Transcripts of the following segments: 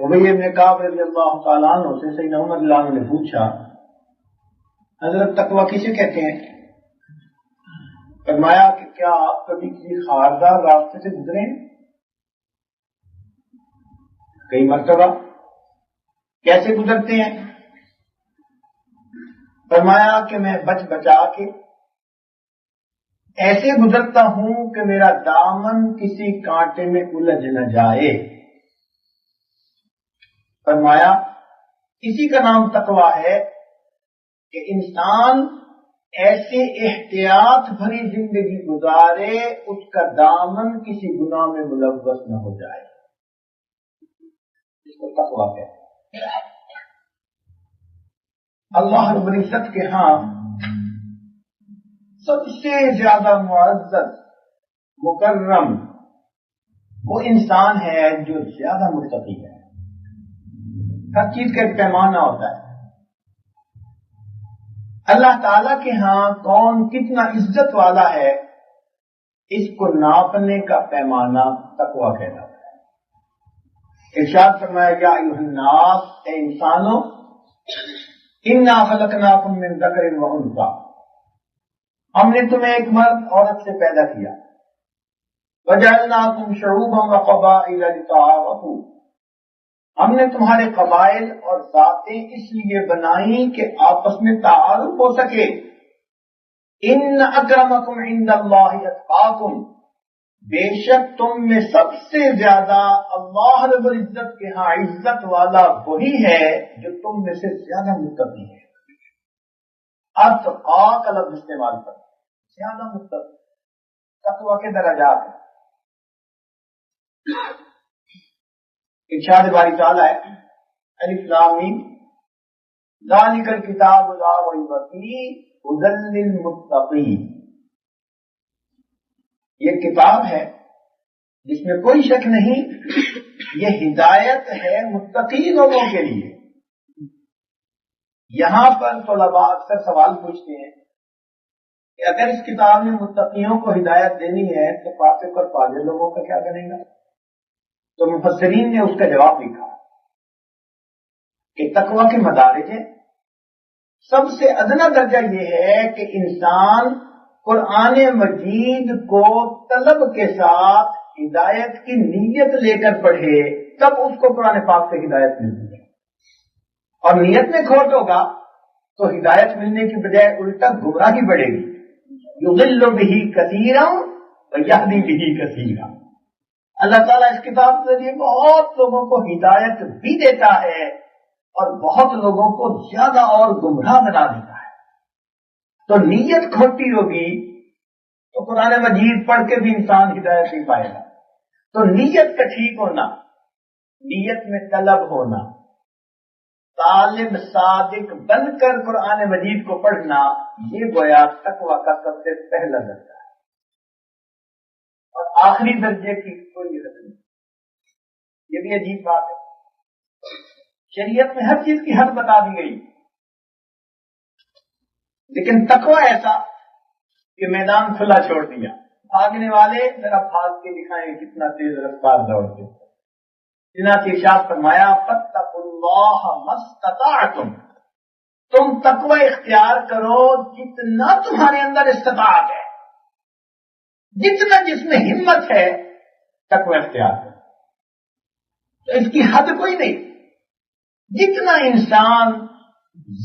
ابی بن کعب رضی اللہ تعالیٰ عنہ سے سیدنا عمر رضی اللہ عنہ نے پوچھا حضرت تقویٰ کسے کہتے ہیں؟ فرمایا کہ کیا آپ کبھی کسی خاردار راستے سے گزرے ہیں؟ کئی مرتبہ۔ کیسے گزرتے ہیں؟ فرمایا کہ میں بچ بچا کے ایسے گزرتا ہوں کہ میرا دامن کسی کانٹے میں الجھ نہ جائے۔ فرمایا اسی کا نام تقویٰ ہے کہ انسان ایسے احتیاط بھری زندگی گزارے اس کا دامن کسی گناہ میں ملوث نہ ہو جائے، اس کو تقویٰ کہتے ہیں۔ اللہ رب العزت کے ہاں سب سے زیادہ معزز مکرم وہ انسان ہے جو زیادہ متقی ہے۔ ہر چیز کا ایک پیمانہ ہوتا ہے۔ اللہ تعالی کے ہاں کون کتنا عزت والا ہے اس کو ناپنے کا پیمانہ تقویٰ کہلاتا ہے۔ ارشاد فرمایا یا ایھا الناس، اے انسانوں، انا خلقناکم من ذکر و انثی، ہم نے تمہیں ایک مرد عورت سے پیدا کیا۔ وجعلناکم شعوبا وقبائل لتعارفوا، ہم نے تمہارے قبائل اور ذاتیں اس لیے بنائیں کہ آپس میں تعارف ہو سکے۔ ان اکرمکم عند اللہ اتقاکم، بے شک تم میں سب سے زیادہ اللہ رب العزت کے ہاں عزت والا وہی ہے جو تم میں سے زیادہ متقی ہے۔ اتقا کا لفظ استعمال کر، زیادہ متقی، تقویٰ کے درجات ہیں۔ ارشاد باری تعالیٰ ہے الف لام میم ذالک الکتاب لا ریب فیہ ھدی للمتقین، یہ کتاب ہے جس میں کوئی شک نہیں، یہ ہدایت ہے متقی لوگوں کے لیے۔ یہاں پر طلباء اکثر سوال پوچھتے ہیں کہ اگر اس کتاب میں متقیوں کو ہدایت دینی ہے تو فاسق اور فاجر لوگوں کا کیا بنے گا؟ تو مفسرین نے اس کا جواب لکھا کہ تقویٰ کے مدارج ہیں۔ سب سے ادنا درجہ یہ ہے کہ انسان قرآن مجید کو طلب کے ساتھ ہدایت کی نیت لے کر پڑھے، تب اس کو قرآن پاک سے ہدایت ملتی ہے۔ اور نیت میں کھوٹ ہوگا تو ہدایت ملنے کی بجائے الٹا گمراہی بڑھے گی۔ یضل بہ کثیرا ویہدی بہ کثیرا، اللہ تعالیٰ اس کتاب کے ذریعے بہت لوگوں کو ہدایت بھی دیتا ہے اور بہت لوگوں کو زیادہ اور گمراہ بنا دیتا ہے۔ تو نیت کھوٹی ہوگی تو قرآن مجید پڑھ کے بھی انسان ہدایت نہیں پائے گا۔ تو نیت کا ٹھیک ہونا، نیت میں طلب ہونا، طالب صادق بن کر قرآن مجید کو پڑھنا، یہ گویا تقویٰ کا سب سے پہلا درجہ ہے۔ اور آخری درجے کی کوئی حد نہیں۔ یہ بھی عجیب بات ہے، شریعت میں ہر چیز کی حد بتا دی گئی، لیکن تقویٰ ایسا کہ میدان کھلا چھوڑ دیا۔ بھاگنے والے ذرا بھاگ کے دکھائیں کتنا تیز رفتار دوڑتے۔ چنانچہ ارشاد فرمایا فاتقوا اللہ ما استطعتم، تم تقوی اختیار کرو جتنا تمہارے اندر استطاعت ہے، جتنا جس میں ہمت ہے تقوی اختیار کرو۔ تو اس کی حد کوئی نہیں، جتنا انسان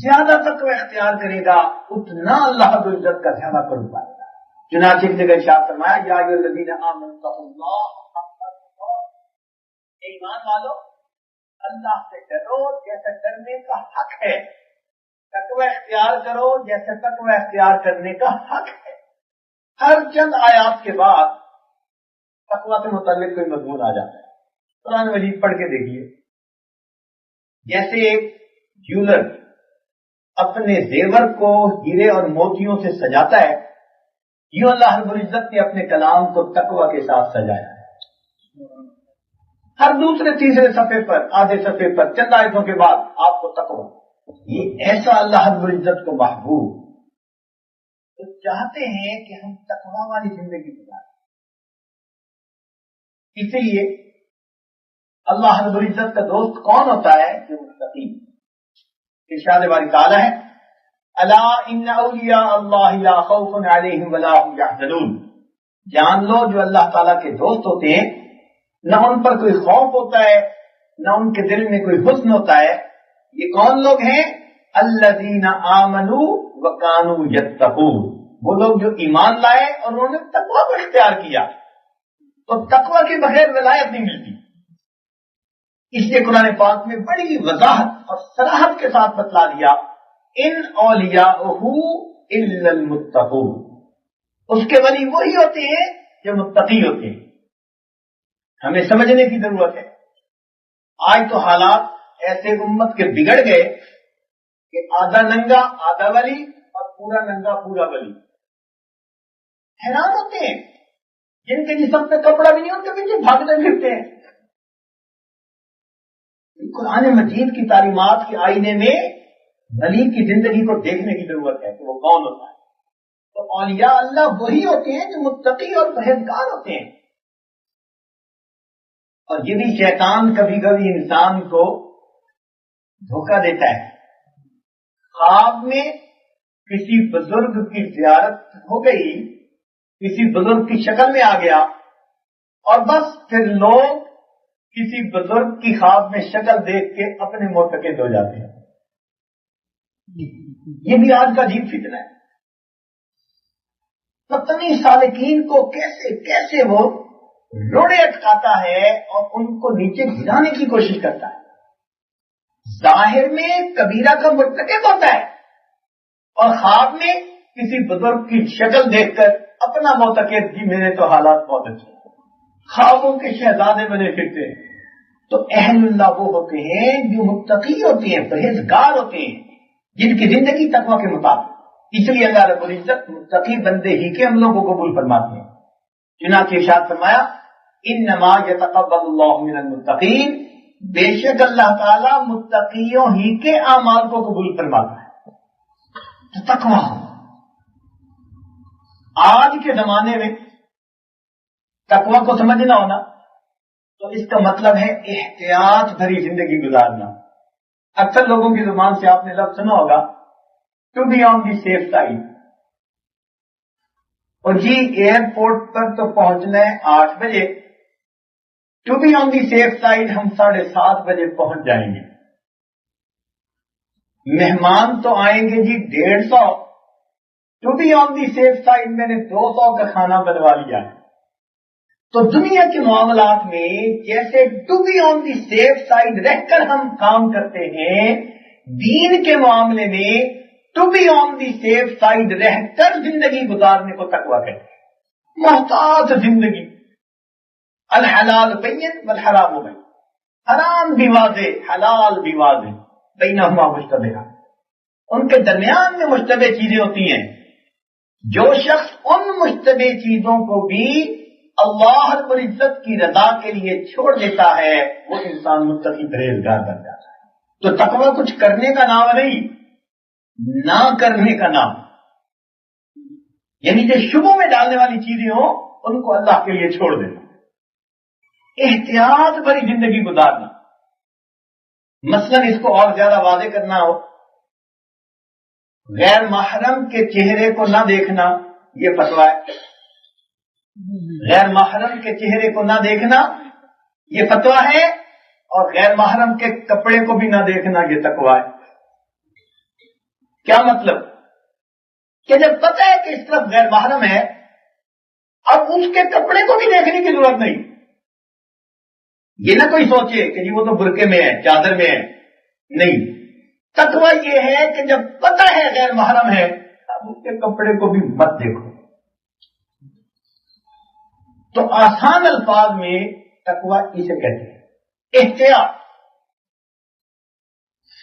زیادہ تقوی اختیار کرے گا اتنا اللہ رب العزت کا زیادہ قرب پائے گا۔ چنانچہ ایک جگہ ارشاد فرمایا یا ایھا الذین آمنوا اتقوا اللہ حق تقاۃ، اے ایمان والو اللہ سے ڈرو جیسے ڈرنے کا حق ہے، تقوی اختیار کرو جیسے تقوی اختیار کرنے کا حق ہے۔ ہر چند آیات کے بعد تقوی سے متعلق کوئی مضمون آ جاتا ہے۔ قرآن مجید پڑھ کے دیکھیے، جیسے ایک جیولر اپنے زیور کو ہیرے اور موتیوں سے سجاتا ہے، یوں اللہ رب العزت نے اپنے کلام کو تقوی کے ساتھ سجایا ہے۔ ہر دوسرے تیسرے صفحے پر، آدھے صفحے پر، چند آیتوں کے بعد آپ کو تقوی، یہ ایسا اللہ رب العزت کو محبوب تو چاہتے ہیں کہ ہم تقوی والی زندگی گزاریں۔ اسی لیے اللہ رب العزت کا دوست کون ہوتا ہے؟ جو متقی. ارشاد باری تعالیٰ ہے الا ان اولیاء اللہ لا خوف علیہم ولا هم یحزنون. جان لو جو اللہ تعالیٰ کے دوست ہوتے ہیں نہ ان پر کوئی خوف ہوتا ہے نہ ان کے دل میں کوئی حزن ہوتا ہے. یہ کون لوگ ہیں؟ الذین آمنوا وکانوا یتقون. وہ لوگ جو ایمان لائے اور انہوں نے تقوی کو اختیار کیا. تو تقوی کے بغیر ولایت نہیں ملتی. اس لیے قرآن پاک میں بڑی وضاحت اور صراحت کے ساتھ بتلا دیا ان اولیاءہ الا المتقون. اس کے ولی وہی ہوتے ہیں جو متقی ہوتے ہیں. ہمیں سمجھنے کی ضرورت ہے. آج تو حالات ایسے امت کے بگڑ گئے کہ آدھا ننگا آدھا ولی اور پورا ننگا پورا ولی. حیران ہوتے ہیں جن کے جسم پہ کپڑا بھی نہیں ان کے پیچھے بھاگتے پھرتے ہیں. قرآن مجید کی تعلیمات کے آئینے میں ولی کی زندگی کو دیکھنے کی ضرورت ہے کہ وہ کون ہوتا ہے. تو اولیاء اللہ وہی ہوتے ہیں جو متقی اور پرہیزگار ہوتے ہیں. اور یہ بھی شیطان کبھی کبھی انسان کو دھوکہ دیتا ہے. خواب میں کسی بزرگ کی زیارت ہو گئی, کسی بزرگ کی شکل میں آ گیا اور بس پھر لوگ کسی بزرگ کی خواب میں شکل دیکھ کے اپنے معتقد ہو جاتے ہیں. یہ بھی آج کا عجیب فتنہ ہے. پتہ نہیں سالکین کو کیسے کیسے وہ روڑے اٹکاتا ہے اور ان کو نیچے گرانے کی کوشش کرتا ہے. ظاہر میں کبیرہ کا مرتکب ہوتا ہے اور خواب میں کسی بزرگ کی شکل دیکھ کر اپنا معتقد جی میرے تو حالات بہت اچھے ہیں, خوابوں کے شہزادے بنے پھرتے ہیں. تو اہل اللہ وہ ہوتے ہیں جو متقی ہوتے ہیں, پرہیزگار ہوتے ہیں, جن کی زندگی تقوی کے مطابق. اس لیے اللہ رب العزت متقی بندے ہی کے عملوں کو قبول فرماتے ہیں. چنانچہ ارشاد فرمایا انما یتقبل اللہ من المتقین, بے شک اللہ تعالی متقیوں ہی کے اعمال کو قبول فرماتا ہے. تو تقوی آج کے زمانے میں تقوی کو سمجھنا ہونا تو اس کا مطلب ہے احتیاط بھری زندگی گزارنا. اکثر لوگوں کی زبان سے آپ نے لفظ سنا ہوگا to be on the safe side. اور جی ایئرپورٹ پر تو پہنچنا ہے 8 بجے, to be on the safe side ہم 7:30 بجے پہنچ جائیں گے. مہمان تو آئیں گے جی 150, to be on the safe side میں نے 200 کا کھانا بنوا لیا ہے. تو دنیا کے معاملات میں جیسے to be on the safe side رہ کر ہم کام کرتے ہیں, دین کے معاملے میں to be on the safe side رہ کر زندگی گزارنے کو تقویٰ کہتے ہیں. محتاط زندگی. الحلال بین والحرام بین, حرام بھی واضح حلال بھی واضح, بینہما مشتبہ, ان کے درمیان میں مشتبہ چیزیں ہوتی ہیں. جو شخص ان مشتبہ چیزوں کو بھی اللہ رب العزت کی رضا کے لیے چھوڑ دیتا ہے وہ انسان متقی پرہیزگار بن جاتا ہے. تو تقوی کچھ کرنے کا نام نہیں, نہ کرنے کا نام. یعنی جو شبوں میں ڈالنے والی چیزیں ہوں ان کو اللہ کے لیے چھوڑ دینا, احتیاط بھری زندگی گزارنا. مثلا اس کو اور زیادہ واضح کرنا ہو, غیر محرم کے چہرے کو نہ دیکھنا یہ فتویٰ ہے. غیر محرم کے چہرے کو نہ دیکھنا یہ فتویٰ ہے, اور غیر محرم کے کپڑے کو بھی نہ دیکھنا یہ تقویٰ ہے. کیا مطلب کہ جب پتہ ہے کہ اس طرف غیر محرم ہے اب اس کے کپڑے کو بھی دیکھنے کی ضرورت نہیں. یہ نہ کوئی سوچے کہ جی وہ تو برقعے میں ہے چادر میں ہے, نہیں. تقویٰ یہ ہے کہ جب پتہ ہے غیر محرم ہے اب اس کے کپڑے کو بھی مت دیکھو. تو آسان الفاظ میں تقویٰ اسے کہتے ہیں, احتیاط,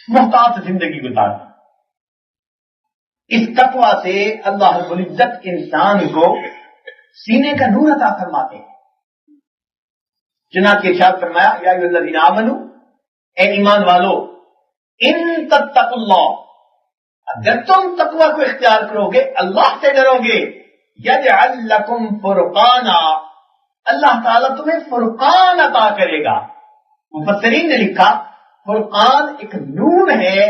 محتاط زندگی گزارنا. اس تقویٰ سے اللہ رب العزت انسان کو سینے کا نور عطا فرماتے ہیں. چنانچہ ارشاد فرمایا یا ایھا الذین آمنوا, اے ایمان والو, ان تتقوا اللہ, اگر تم تقویٰ کو اختیار کرو گے, اللہ سے ڈرو گے, یجعل لکم فرقانا, اللہ تعالیٰ تمہیں فرقان عطا کرے گا. مفسرین نے لکھا فرقان ایک نور ہے،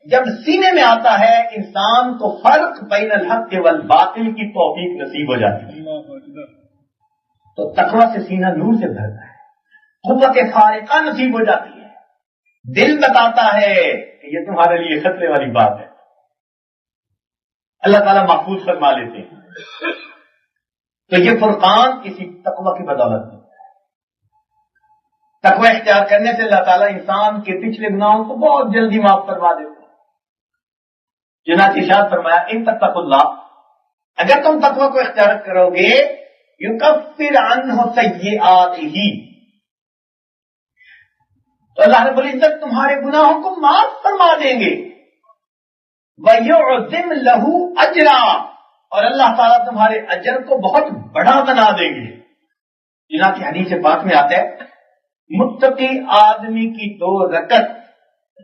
جب سینے میں آتا ہے انسان کو فرق بین الحق والباطل کی توفیق نصیب ہو جاتی ہے، تو تقوی سے سینہ نور سے بھرتا ہے، قوت خارقہ نصیب ہو جاتی ہے، دل بتاتا ہے کہ یہ تمہارے لیے خطرے والی بات ہے، اللہ تعالیٰ محفوظ فرما لیتے ہیں۔ تو یہ فرقان کسی تقوی کی بدولت ہے۔ تقوی اختیار کرنے سے اللہ تعالیٰ انسان کے پچھلے گناہوں کو بہت جلدی معاف فرما دیتے ہیں۔ چنانچہ ارشاد فرمایا ان تتقوا اللہ، اگر تم تقوی کو اختیار کرو گے یکفر عنہ سیئاتہ، تو اللہ رب العزت تمہارے گناہوں کو معاف فرما دیں گے، وَيُعْظِمْ لَهُ أَجْرًا، اور اللہ تعالیٰ تمہارے اجر کو بہت بڑا بنا دیں گے۔ چنانچہ حدیث پاک میں آتا ہے متقی آدمی کی 2 رکعت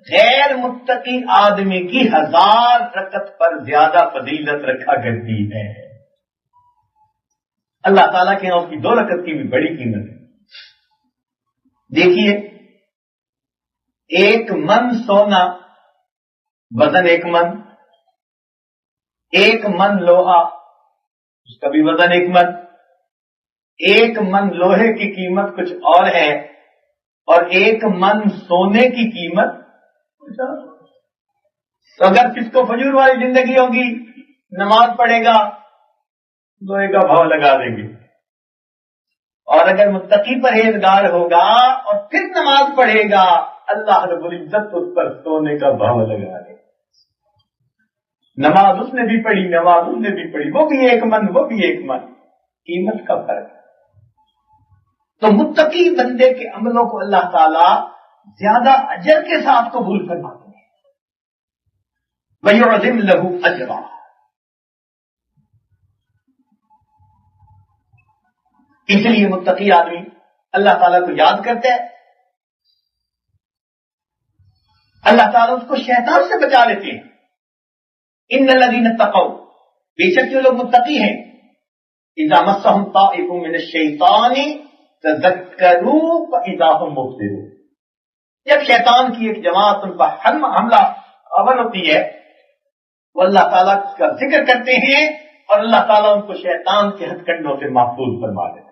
غیر متقی آدمی کی 1000 رکعت پر زیادہ فضیلت رکھا کرتی ہے۔ اللہ تعالیٰ کے یہاں اس کی 2 رکعت کی بھی بڑی قیمت ہے۔ دیکھیے 1 من سونا وزن 1 من، 1 من لوہا اس کا بھی وزن 1 من، 1 من لوہے کی قیمت کچھ اور ہے، اور 1 من سونے کی قیمت کچھ اور۔ تو اگر کس کو فجور والی زندگی ہوگی نماز پڑھے گا لوہے کا بھاؤ لگا دیں گے، اور اگر متقی پرہیزگار ہوگا اور پھر نماز پڑھے گا اللہ رب العزت اس پر سونے کا بھاؤ لگا دے۔ نماز اس نے بھی پڑھی، نماز اس نے بھی پڑھی، وہ بھی 1 من وہ بھی 1 من، قیمت کا فرق ہے۔ تو متقی بندے کے عملوں کو اللہ تعالی زیادہ اجر کے ساتھ قبول فرماتے ہیں۔ وَيُعْظِمْ لَهُ أَجْرًا، اس لیے متقی آدمی اللہ تعالیٰ کو یاد کرتا ہے، اللہ تعالیٰ اس کو شیطان سے بچا لیتے ہیں۔ ان الذین اتقوا، بے شک جو لوگ متقی ہیں، اذا مسهم طائف من الشیطان تذکروا فاذا هم مبصرون، جب شیطان کی ایک جماعت ان پر حملہ آور ہوتی ہے وہ اللہ تعالیٰ کا ذکر کرتے ہیں اور اللہ تعالیٰ ان کو شیطان کے ہتھ کنڈوں سے محفوظ فرما دیتے ہیں۔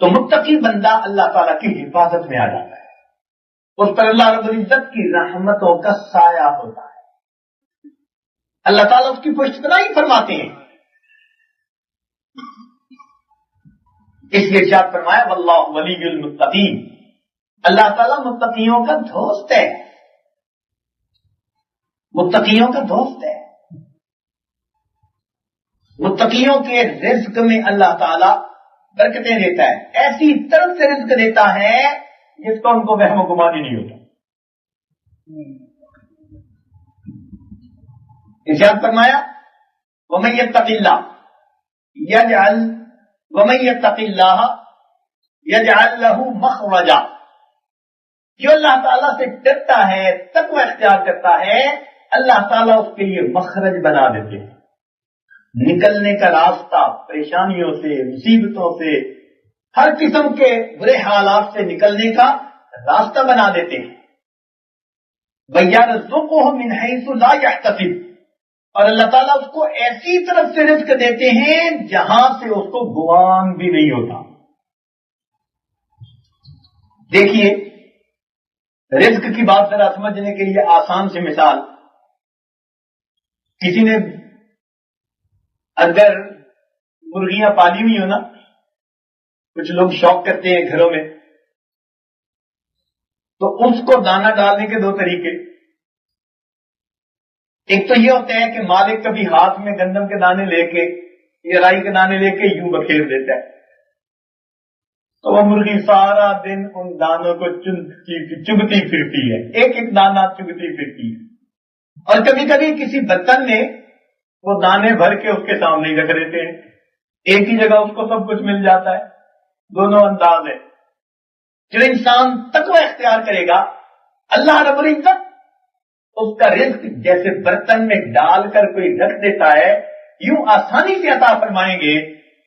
تو متقی بندہ اللہ تعالیٰ کی حفاظت میں آ جاتا ہے، اس پر اللہ رب العزت کی رحمتوں کا سایہ ہوتا ہے، اللہ تعالیٰ اس کی پشت پناہی فرماتے ہیں۔ اس لیے ارشاد فرمایا واللہ ولی المتقین، اللہ تعالیٰ متقیوں کا دوست ہے، متقیوں کا دوست ہے۔ متقیوں کے رزق میں اللہ تعالیٰ برکتیں دیتا ہے، ایسی طرف سے رزق دیتا ہے جس کو ان کو وہم و گمان ہی نہیں ہوتا۔ ارشاد فرمایا وَمَن يَتَّقِ اللَّهَ يَجْعَلْ لَهُ مَخْرَجًا، جو اللہ تعالیٰ سے ڈرتا ہے تقوی اختیار کرتا ہے اللہ تعالیٰ اس کے لیے مخرج بنا دیتے ہیں، نکلنے کا راستہ، پریشانیوں سے، مصیبتوں سے، ہر قسم کے برے حالات سے نکلنے کا راستہ بنا دیتے ہیں۔ وَيَرْزُقُهُ مِنْ حَيْثُ لَا يَحْتَسِبُ، اور اللہ تعالیٰ اس کو ایسی طرف سے رزق دیتے ہیں جہاں سے اس کو گمان بھی نہیں ہوتا۔ دیکھیے رزق کی بات ذرا سمجھنے کے لیے آسان سی مثال، کسی نے اگر مرغیاں پالی ہوئی ہو نا، کچھ لوگ شوق کرتے ہیں گھروں میں، تو اس کو دانہ ڈالنے کے 2 طریقے، ایک تو یہ ہوتا ہے کہ مالک کبھی ہاتھ میں گندم کے دانے لے کے یا رائی کے دانے لے کے یوں بکھیر دیتا ہے، تو وہ مرغی سارا دن ان دانوں کو چگتی پھرتی ہے، ایک ایک دانہ چگتی پھرتی ہے، اور کبھی کبھی کسی برتن میں وہ دانے بھر کے اس کے سامنے ہی رکھ دیتے ہیں، ایک ہی جگہ اس کو سب کچھ مل جاتا ہے۔ دونوں انداز ہے۔ جو انسان تقوی اختیار کرے گا اللہ رب العزت اس کا رزق جیسے برتن میں ڈال کر کوئی رکھ دیتا ہے یوں آسانی سے عطا فرمائیں گے،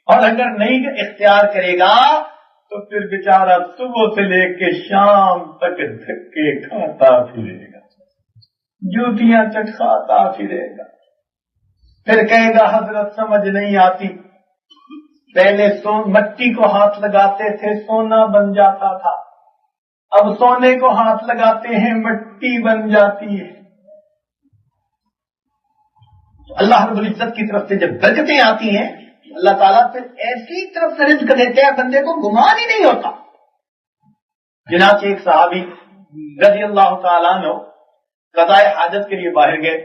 اور اگر نہیں اختیار کرے گا تو پھر بیچارہ صبح سے لے کے شام تک دھکے کھاتا پھرے گا، جوتیاں چٹکاتا پھرے گا، پھر کہے گا حضرت سمجھ نہیں آتی، پہلے مٹی کو ہاتھ لگاتے تھے سونا بن جاتا تھا، اب سونے کو ہاتھ لگاتے ہیں مٹی بن جاتی ہے۔ اللہ رب العزت کی طرف سے جب برکتیں آتی ہیں اللہ تعالیٰ پھر ایسی طرف سے رزق دیتے ہیں بندے کو گمان ہی نہیں ہوتا۔ چنانچہ ایک صحابی رضی اللہ تعالیٰ عنہ قضاء حاجت کے لیے باہر گئے،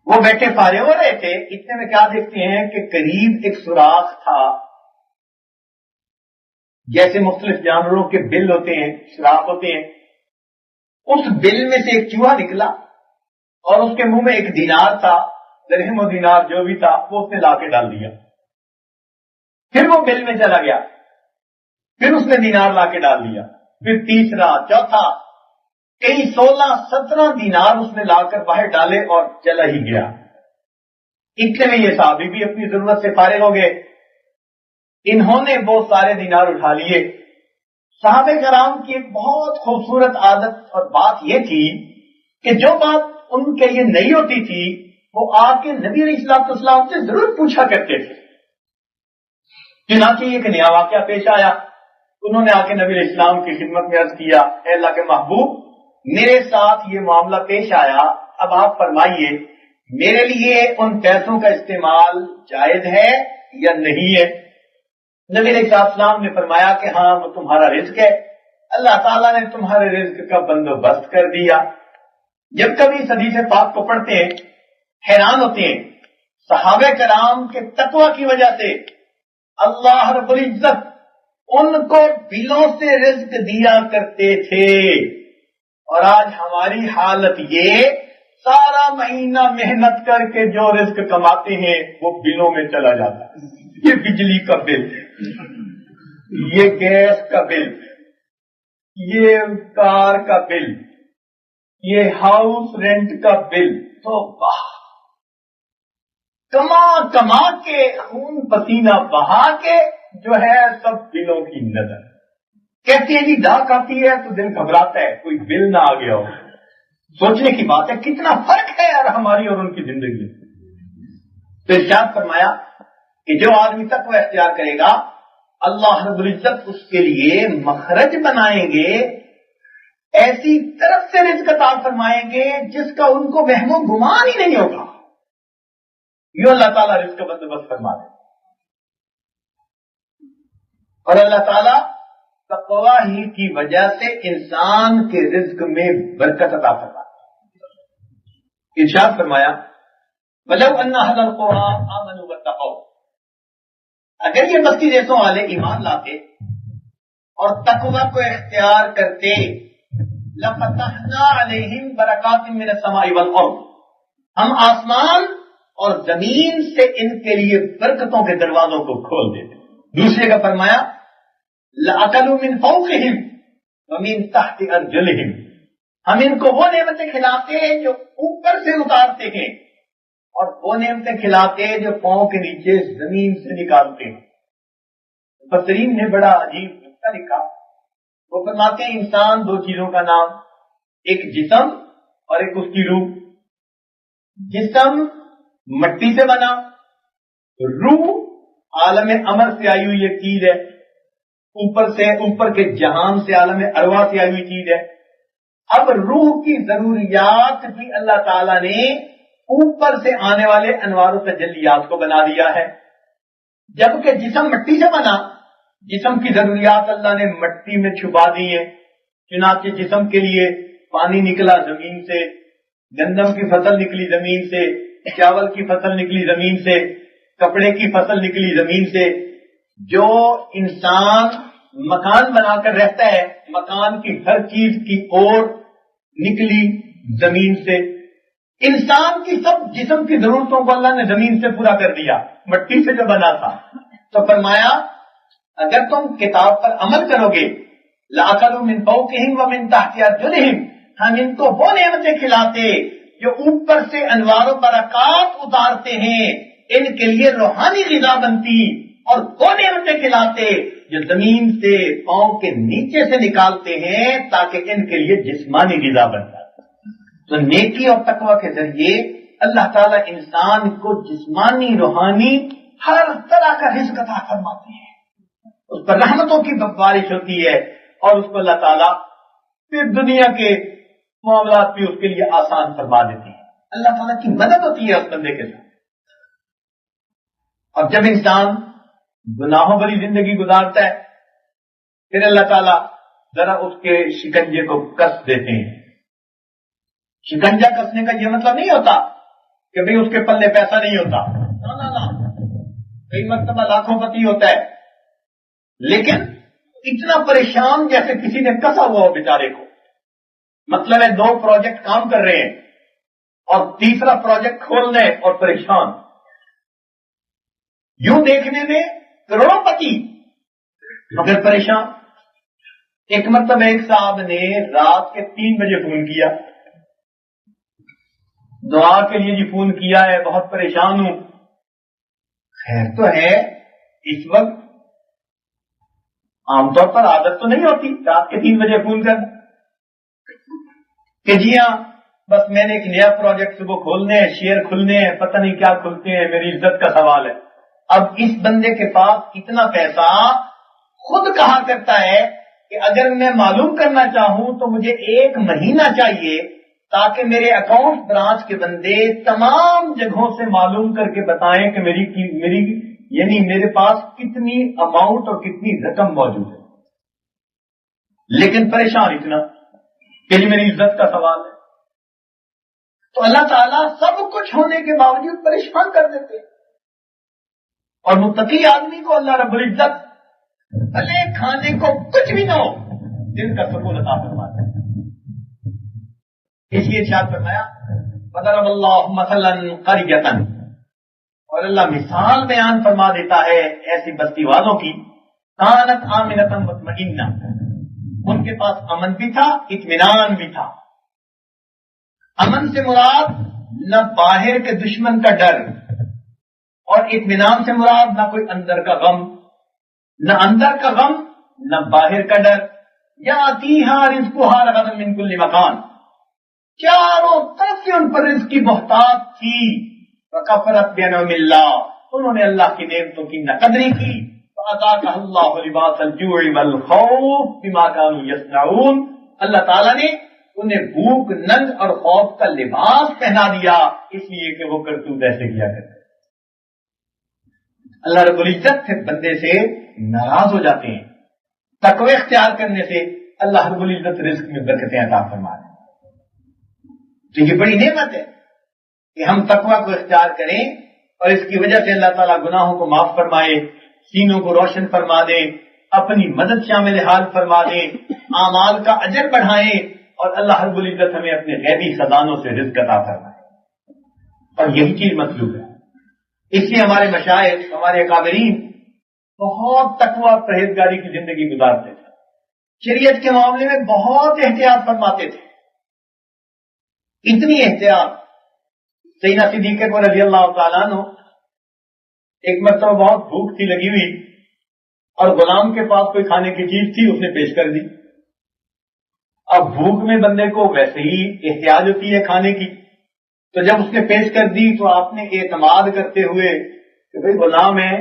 وہ بیٹھے فارغ ہو رہے تھے، اتنے میں کیا دیکھتے ہیں کہ قریب ایک سوراخ تھا، جیسے مختلف جانوروں کے بل ہوتے ہیں، سوراخ ہوتے ہیں، اس بل میں سے ایک چوہا نکلا اور اس کے منہ میں ایک دینار تھا، درہم و دینار جو بھی تھا وہ اس نے لا کے ڈال دیا، پھر وہ بل میں چلا گیا، پھر اس نے دینار لا کے ڈال دیا، پھر تیسرا چوتھا، کئی 16-17 دینار اس نے لا کر باہر ڈالے اور چلا ہی گیا۔ اتنے میں یہ صحابی بھی اپنی ضرورت سے فارغ ہو گئے، انہوں نے بہت سارے دینار اٹھا لیے۔ صحابہ کرام کی ایک بہت خوبصورت عادت اور بات یہ تھی کہ جو بات ان کے لیے نہیں ہوتی تھی وہ آ کے نبی علیہ الصلوۃ والسلام سے ضرور پوچھا کرتے تھے۔ چنانچہ ایک نیا واقعہ پیش آیا، انہوں نے آ کے نبی علیہ السلام کی خدمت میں عرض کیا، اے اللہ کے محبوب میرے ساتھ یہ معاملہ پیش آیا، اب آپ فرمائیے میرے لیے ان پیسوں کا استعمال جائز ہے یا نہیں ہے؟ نبی علیہ السلام نے فرمایا کہ ہاں وہ تمہارا رزق ہے، اللہ تعالیٰ نے تمہارے رزق کا بندوبست کر دیا۔ جب کبھی اس حدیث پاک کو پڑھتے ہیں حیران ہوتے ہیں، صحابہ کرام کے تقوی کی وجہ سے اللہ رب العزت ان کو بلوں سے رزق دیا کرتے تھے، اور آج ہماری حالت یہ سارا مہینہ محنت کر کے جو رزق کماتے ہیں وہ بلوں میں چلا جاتا ہے۔ یہ بجلی کا بل، یہ گیس کا بل، یہ کار کا بل، یہ ہاؤس رینٹ کا بل، تو کما کے خون پسینہ بہا کے جو ہے سب بلوں کی نظر۔ کہتے ہیں جی ڈاک آتی ہے تو دل گھبراتا ہے کوئی بل نہ آ گیا ہو۔ سوچنے کی بات ہے کتنا فرق ہے یار ہماری اور ان کی زندگی۔ تو ارشاد فرمایا کہ جو آدمی تقوی اختیار کرے گا اللہ رب العزت اس کے لیے مخرج بنائیں گے، ایسی طرف سے رزق عطا فرمائیں گے جس کا ان کو وہم و گمان ہی نہیں ہوگا۔ یہ اللہ تعالیٰ رزق کا بندوبست فرما دے، اور اللہ تعالیٰ تقوی ہی کی وجہ سے انسان کے رزق میں برکت عطا فرما دے۔ ارشاد فرمایا وَلَوْ أَنَّ أَهْلَ الْقُرَىٰ آمَنُوا وَاتَّقَوْا، اگر یہ بستی دیسوں والے ایمان لاتے اور تقوی کو اختیار کرتے لَفَتَحْنَا عَلَيْهِمْ بَرَكَاتٍ مِّنَ السَّمَاءِ وَالْأَرْضِ، ہم آسمان اور زمین سے ان کے لیے برکتوں کے دروازوں کو کھول دیتے۔ دوسرے کا فرمایا لَأَكَلُوا مِن فَوْقِهِمْ وَمِن تَحْتِ أَرْجُلِهِمْ، ہم ان کو وہ نعمتیں کھلاتے ہیں جو اوپر سے اتارتے ہیں اور وہ نعمتیں کھلاتے ہیں جو پاؤں کے نیچے زمین سے نکالتے ہیں۔ مفسرین نے بڑا عجیب نقطہ لکھا، وہ فرماتے ہیں انسان دو چیزوں کا نام، ایک جسم اور ایک اس کی روح۔ جسم مٹی سے بنا، روح عالم امر سے آئی ہوئی ایک چیز ہے، اوپر کے جہان سے عالم ارواح سے آئی ہوئی چیز ہے۔ اب روح کی ضروریات بھی اللہ تعالیٰ نے اوپر سے آنے والے انوار و تجلیات کو بنا دیا ہے، جبکہ جسم مٹی سے بنا، جسم کی ضروریات اللہ نے مٹی میں چھپا دی ہیں۔ چنانچہ جسم کے لیے پانی نکلا زمین سے، گندم کی فصل نکلی زمین سے، چاول کی فصل نکلی زمین سے، کپڑے کی فصل نکلی زمین سے۔ جو انسان مکان بنا کر رہتا ہے، مکان کی ہر چیز کی اور نکلی زمین سے۔ انسان کی سب جسم کی ضرورتوں کو اللہ نے زمین سے پورا کر دیا، مٹی سے جو بنا تھا۔ تو فرمایا اگر تم کتاب پر عمل کرو گے لَأَكَلُوا مِن فَوْقِهِمْ وَمِن تَحْتِ أَرْجُلِهِمْ، ہم ان کو وہ نعمتیں کھلاتے جو اوپر سے انوار و برکات اتارتے ہیں، ان کے لیے روحانی غذا بنتی اور وہ نعمتیں کھلاتے جو زمین سے پاؤں کے نیچے سے نکالتے ہیں تاکہ ان کے لیے جسمانی غذا بن جائے۔ تو نیکی اور تقوی کے ذریعے اللہ تعالیٰ انسان کو جسمانی روحانی ہر طرح کا رزق عطا فرماتے ہیں، اس پر رحمتوں کی بارش ہوتی ہے، اور اس کو اللہ تعالیٰ پھر دنیا کے معاملات بھی اس کے لیے آسان فرما دیتے ہیں۔ اللہ تعالیٰ کی مدد ہوتی ہے اس بندے کے ساتھ۔ اور جب انسان گناہوں بھری زندگی گزارتا ہے پھر اللہ تعالیٰ ذرا اس کے شکنجے کو کس دیتے ہیں۔ شکنجا کسنے کا یہ مطلب نہیں ہوتا کہ بھئی اس کے پلے پیسہ نہیں ہوتا، نہ، کئی مرتبہ لاکھوں پتی ہوتا ہے، لیکن اتنا پریشان جیسے کسی نے کسا ہوا ہو بیچارے کو۔ مطلب ہے 2 پروجیکٹ کام کر رہے ہیں اور تیسرا پروجیکٹ کھول رہے اور پریشان، یوں دیکھنے میں کروڑوں پتی مگر پریشان۔ ایک مرتبہ ایک صاحب نے رات کے 3 بجے فون کیا، دعا کے لیے جی فون کیا ہے، بہت پریشان ہوں۔ خیر تو ہے، اس وقت عام طور پر عادت تو نہیں ہوتی رات کے 3 بجے فون کرنا کہ جی ہاں بس میں نے ایک نیا پروجیکٹ صبح کھولنے ہیں، شیئر کھلنے ہیں، پتہ نہیں کیا کھلتے ہیں، میری عزت کا سوال ہے۔ اب اس بندے کے پاس اتنا پیسہ خود کہا کرتا ہے کہ اگر میں معلوم کرنا چاہوں تو مجھے 1 مہینہ چاہیے تاکہ میرے اکاؤنٹ برانچ کے بندے تمام جگہوں سے معلوم کر کے بتائیں کہ میری یعنی میرے پاس کتنی اماؤنٹ اور کتنی رقم موجود ہے، لیکن پریشان اتنا کہ جی میری عزت کا سوال ہے۔ تو اللہ تعالیٰ سب کچھ ہونے کے باوجود پریشان کر دیتے ہیں، اور متقی آدمی کو اللہ رب العزت بھلے کھانے کو کچھ بھی نہ ہو دل کا سکون عطا فرماتا ہے۔ اس لیے ارشاد فرمایا وَضَرَبَ اللَّهُ مَثَلًا قَرْيَةً، اور اللہ مثال بیان فرما دیتا ہے ایسی بستی والوں کی كَانَتْ آمِنَةً مُطْمَئِنَّةً، ان کے پاس امن بھی تھا، اطمینان بھی تھا۔ امن سے مراد نہ باہر کے دشمن کا ڈر، اور اطمینان سے مراد نہ کوئی اندر کا غم، نہ اندر کا غم نہ باہر کا ڈر۔ یاتیہا رزقہا رغداً من کل مکان، چاروں طرف سے ان پر رزق کی بہتات تھی۔ وکفرت بنعم اللہ، انہوں نے اللہ کی نعمتوں کی ناقدری کی۔ فأذاقها اللہ لباس الجوع والخوف بما كانوا يصنعون، اللہ تعالیٰ نے انہیں بھوک، ننگ اور خوف کا لباس پہنا دیا اس لیے کہ وہ کرتوت ایسے کیا کرتے۔ اللہ رب العزت سے بندے سے ناراض ہو جاتے ہیں، تقوی اختیار کرنے سے اللہ رب العزت رزق میں برکتیں عطا فرما دیں۔ تو یہ بڑی نعمت ہے کہ ہم تقوی کو اختیار کریں اور اس کی وجہ سے اللہ تعالیٰ گناہوں کو معاف فرمائے، سینوں کو روشن فرما دے، اپنی مدد شامل حال فرما دے، اعمال کا اجر بڑھائیں، اور اللہ رب العزت ہمیں اپنے غیبی خزانوں سے رزق عطا فرمائے۔ اور یہی چیز مطلوب ہے۔ اس لیے ہمارے مشائخ، ہمارے اکابرین بہت تقوی اور پرہیزگاری کی زندگی گزارتے تھے، شریعت کے معاملے میں بہت احتیاط فرماتے تھے۔ اتنی احتیاط سیدنا صدیق اکبر رضی اللہ تعالیٰ عنہ ایک مرتبہ بہت بھوک تھی لگی ہوئی، اور غلام کے پاس کوئی کھانے کی چیز تھی، اس نے پیش کر دی۔ اب بھوک میں بندے کو ویسے ہی احتیاط ہوتی ہے کھانے کی، تو جب اس نے پیش کر دی تو آپ نے اعتماد کرتے ہوئے کہ بھئی غلام ہے،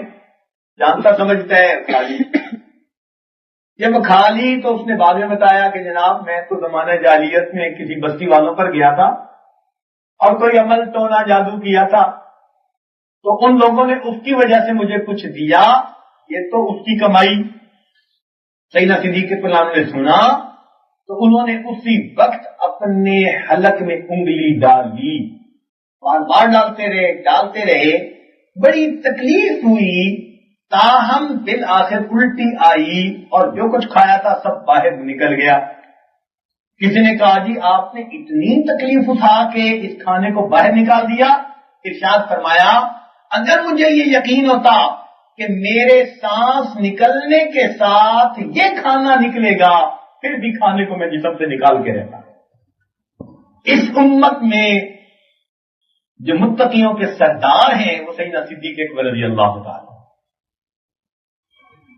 جانتا سمجھتا ہے، کھا لی۔ جب کھا لی تو اس نے بعد میں بتایا کہ جناب میں تو زمانہ جاہلیت میں کسی بستی والوں پر گیا تھا اور کوئی عمل ٹونا جادو کیا تھا، تو ان لوگوں نے اس کی وجہ سے مجھے کچھ دیا، یہ تو اس کی کمائی۔ سیدنا صدیق اکبر نے سنا تو انہوں نے اسی وقت اپنے حلق میں انگلی ڈال لی، بار بار ڈالتے رہے، بڑی تکلیف ہوئی، تاہم بالآخر الٹی آئی اور جو کچھ کھایا تھا سب باہر نکل گیا۔ کسی نے کہا جی آپ نے اتنی تکلیف اٹھا کے اس کھانے کو باہر نکال دیا؟ ارشاد فرمایا اگر مجھے یہ یقین ہوتا کہ میرے سانس نکلنے کے ساتھ یہ کھانا نکلے گا پھر بھی کھانے کو میں جسم سے نکال کے رہتا۔ اس امت میں جو متقیوں کے سردار ہیں وہ سیدنا صدیق اکبر رضی اللہ تعالی،